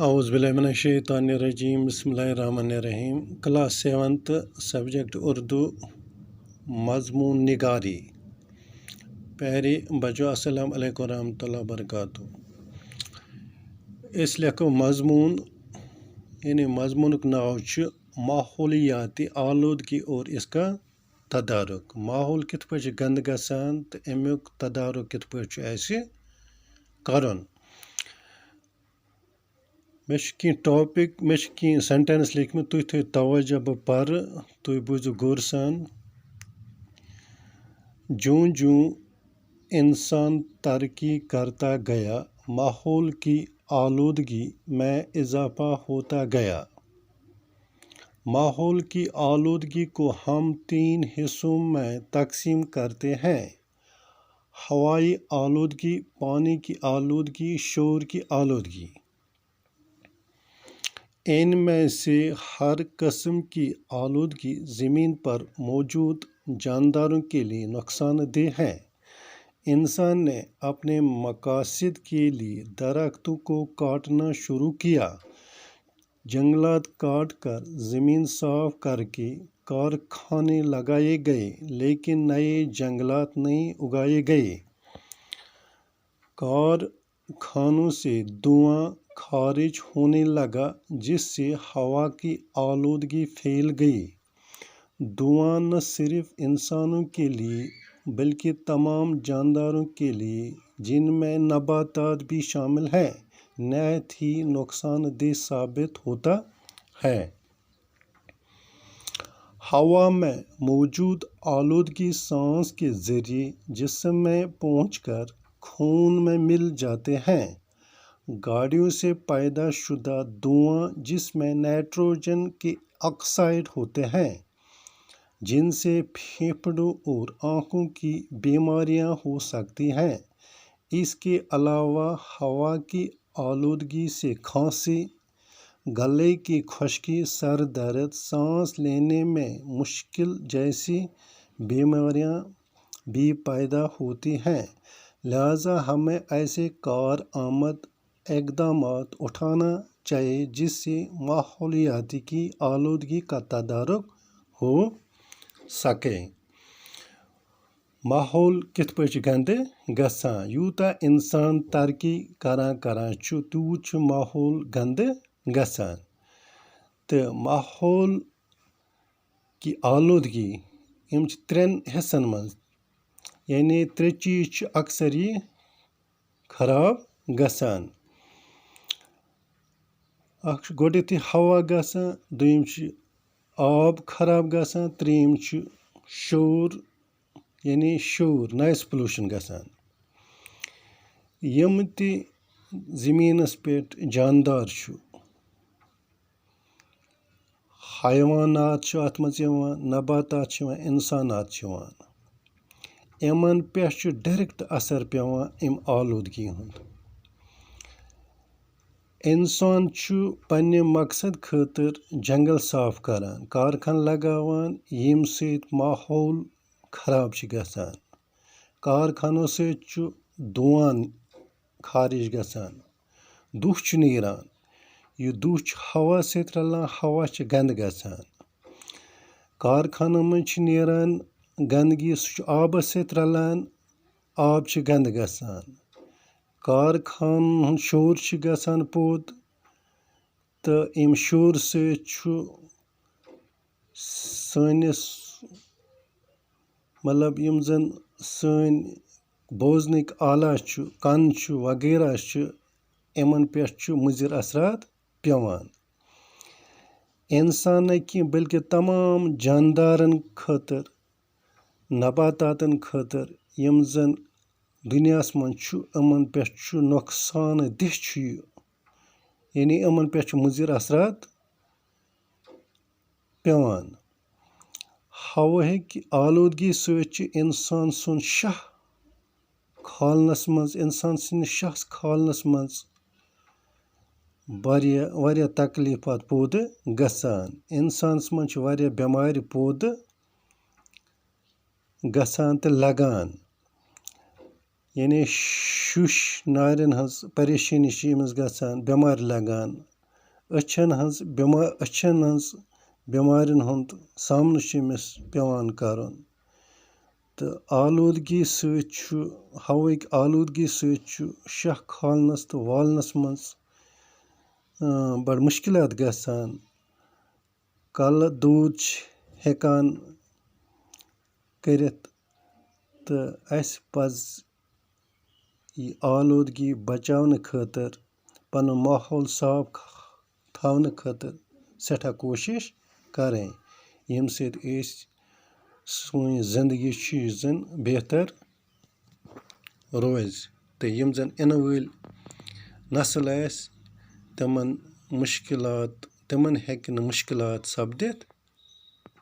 اعوذ باللہ من الشیطان الرجیم بسم اللہ الرحمن الرحیم کلاس 7th سبجیکٹ اردو مضمون نگاری پیاری بچو السلام علیکم ورحمۃ اللہ وبرکاتہ اس لیکھو مضمون یعنی مضمونک ناو چھ ماحولیاتی آلودگی اور اس کا تدارک ماحول کت پہ گند گژھان تو امیک تدارک کت پہ اسہ کرن میں ٹاپک میں سینٹینس لکھمت تھی تھو توجہ بہ پر تھی بوزو غور سان جوں جوں انسان ترقی کرتا گیا ماحول کی آلودگی میں اضافہ ہوتا گیا ماحول کی آلودگی کو ہم 3 حصوں میں تقسیم کرتے ہیں ہوائی آلودگی پانی کی آلودگی شور کی آلودگی ان میں سے ہر قسم کی آلودگی زمین پر موجود جانداروں کے لیے نقصان دہ ہے انسان نے اپنے مقاصد کے لیے درختوں کو کاٹنا شروع کیا جنگلات کاٹ کر زمین صاف کر کے کارخانے لگائے گئے لیکن نئے جنگلات نہیں اگائے گئے کارخانوں سے دھواں خارج ہونے لگا جس سے ہوا کی آلودگی پھیل گئی دھواں نہ صرف انسانوں کے لیے بلکہ تمام جانداروں کے لیے جن میں نباتات بھی شامل ہیں نہایت ہی نقصان دہ ثابت ہوتا ہے ہوا میں موجود آلودگی سانس کے ذریعے جسم میں پہنچ کر خون میں مل جاتے ہیں گاڑیوں سے پیدا شدہ دھواں جس میں نائٹروجن کے آکسائڈ ہوتے ہیں جن سے پھیپھڑوں اور آنکھوں کی بیماریاں ہو سکتی ہیں اس کے علاوہ ہوا کی آلودگی سے کھانسی گلے کی خشکی سر درد سانس لینے میں مشکل جیسی بیماریاں بھی پیدا ہوتی ہیں لہذا ہمیں ایسے کارآمد اقدامات اٹھانا چاہیے جس سے ماحولیاتی کی آلودگی کا تدارک ہو سکے ماحول کت پہ گند گژھان یوتاہ انسان ترقی کران تیوت ماحول گند گژھان تو ماحول کی آلودگی یم 3 حصن من یعنی 3 چیز اکثر یہ خراب گژھان گۄڈٕنیٚتھٕے ہوا گژھان دوٚیِم چھُ آب خراب گژھان ترٛیٚیِم چھُ شور یعنی شور نایِز پولوشن گژھان یِم تہِ زٔمیٖنَس پٮ۪ٹھ جاندار چھُ حیوانات چھُ اَتھ منٛز یِوان نباتات چھِ یِوان اِنسانات چھِ یِوان یِمن پٮ۪ٹھ چھُ ڈایریکٹ اثر پیٚوان اَمہِ آلودگی ہُنٛد اِنسان چھُ پننہِ مقصد خٲطرٕ جنگل صاف کران کارخان لگاوان ییٚمہِ سۭتۍ ماحول خراب چھُ گژھان کارخانو سۭتۍ چھُ دھواں خارج گژھان دُہ چھُ نیران یہِ دُہ چھُ ہوا سۭتۍ رلان ہوا چھُ گنٛدٕ گژھان کارخانو منٛز چھُ نیران گنٛدگی سُہ چھُ آبس سۭتۍ رلان آب چھُ گنٛدٕ گژھان کارخانن ہُنٛد شور چھُ گژھان پوٚد تہٕ اَمہِ شور سۭتۍ چھُ سٲنِس مطلب یِم زن سٲنۍ بوزنٕکۍ آلہ چھُ کن چھُ وغیرہ چھُ یِمن پٮ۪ٹھ چھُ مُضِر اثرات پیٚوان اِنسان نہٕ کینٛہہ بلکہِ تمام جاندارن خٲطرٕ نباتاتن خٲطرٕ یِم زن دُنیاہس منٛز چھُ یِمن پٮ۪ٹھ چھُ نۄقصان دہ چھُ یہِ یعنی یِمن پٮ۪ٹھ چھُ مُضِر اثرات پیٚوان ہوہٕکۍ آلودگی سۭتۍ چھُ اِنسان سُنٛد شاہ کھالنس منٛز اِنسان سٕنٛدِس شاہس کھالنس منٛز واریاہ تکلیفات پٲدٕ گژھان اِنسانس منٛز چھِ واریاہ بٮ۪مارِ پٲدٕ گژھان تہٕ لگان یعنی شُش نارٮ۪ن ہٕنٛز پریشٲنی چھِ أمِس گژھان بٮ۪مارِ لگان أچھَن ہٕنٛز بٮ۪مارٮ۪ن ہُنٛد سامنہٕ چھُ أمِس پٮ۪وان کَرُن تہٕ آلوٗدگی سۭتۍ چھُ ہوہٕکۍ آلوٗدگی سۭتۍ چھُ شاہ کھالنَس تہٕ والنَس منٛز بَڑٕ مُشکِلات گژھان کَلہٕ دوٗد چھِ ہٮ۪کان کٔرِتھ تہٕ اَسہِ پَزِ یہِ آلوٗدگی بچاونہٕ خٲطرٕ پَنُن ماحول صاف تھاونہٕ خٲطرٕ سٮ۪ٹھاہ کوٗشِش کَرٕنۍ ییٚمہِ سۭتۍ سٲنۍ زندگی چھِ یُس زَن بہتر روزِ تہٕ یِم زَن یِنہٕ وٲلۍ نسل آسہِ تِمن ہٮ۪کہِ نہٕ مُشکِلات سپدِتھ